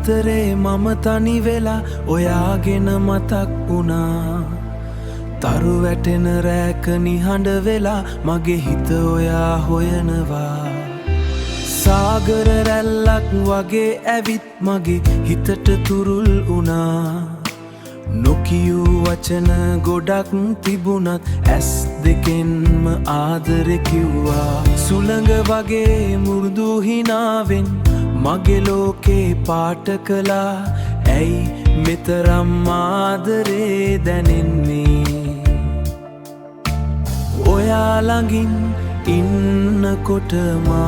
අතරේ මම තනි වෙලා ඔයාගෙන මතක් වුණා. තරු වැටෙන රැක නිහඬ වෙලා මගේ හිත ඔයා හොයනවා. සාගර රැල්ලක් වගේ ඇවිත් මගේ හිතට තුරුල් වුණා. නොකියූ වචන ගොඩක් තිබුණත් ඇස් දෙකෙන්ම ආදරෙ කිව්වා. සුළඟ වගේ මුරුදු හිනාවෙන් මගේ ලෝකේ පාට කළා. ඇයි මෙතරම් ආදරේ දැනෙන්නේ ඔයා ළඟින් ඉන්නකොටමා.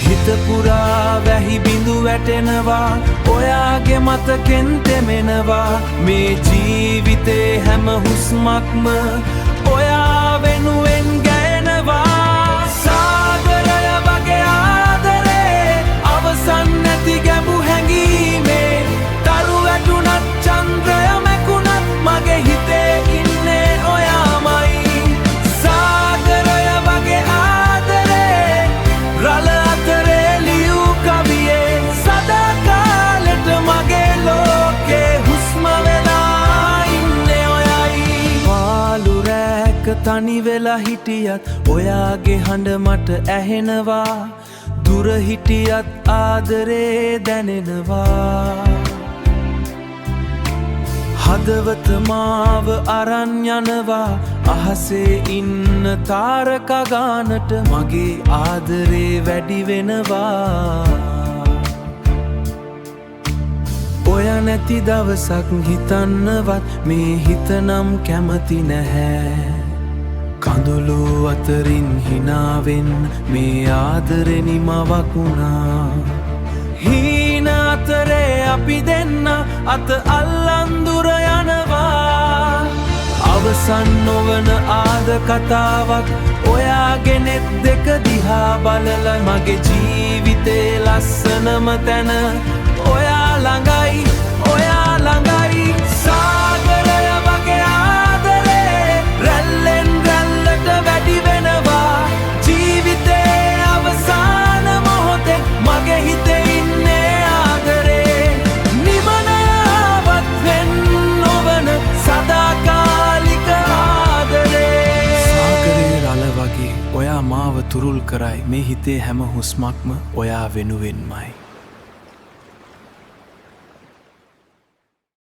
හිත පුරා වැහි බිඳු වැටෙනවා. ඔයාගේ මතකෙන් තෙමෙනවා. මේ ජීවිතේ හැම හුස්මක්ම ඔයා වෙනුවෙන් ගැයෙනවා. සාගරය වගේ ආදරේ අවසන් නැති ගැඹු හැඟීමේ තරු වැටුණත් චන්ද්‍රය මැකුණත් මගේ හිතේ ඉන්නේ ඔයාමයි. සාගරය වගේ ආදරේ රළ අතරේ ලියූ කවියේ සදාකාලෙට මගේ ලෝකේ හුස්ම වෙලා ඉන්නේ ඔයයි. පාළු රැක තනි වෙලා හිටියත් ඔයාගේ හඬ මට ඇහෙනවා. දුර හිටියත් ආදරේ දැනෙනවා. හදවත මාව අරන් යනවා. අහසේ ඉන්න තාරකා ගානට මගේ ආදරේ වැඩි වෙනවා. ඔය නැති දවසක් හිතන්නවත් මේ හිතනම් කැමති නැහැ. කඳුළු අතරින් හිනාවෙන් මේ ආදරේ නිමවක් වුණා. හීන අතරේ අපි දෙන්න අත අල්ලන් දුර යනවා. අවසන් නොවන ආද කතාවක් ඔයාගේ නෙත් දෙක දිහා බලලා මගේ ජීවිතේ ලස්සනම තැන ඔයා ළඟයි ඔයා ළඟයි. සාගරය වගේ ආදරේ රැල්ලෙන් රැල්ලට වැඩි වෙනවා. ජීවිතේ අවසාන මොහොතේ මගේ හිතේ ඉන්නේ ආදරේ. නිවනවත් වෙන් නොවන සදාකාලික ආදරේ. සාගරේ රළ වගේ ඔයා මාව තුරුල් කරයි. මේ හිතේ හැම හුස්මක්ම ඔයා වෙනුවෙන්මයි.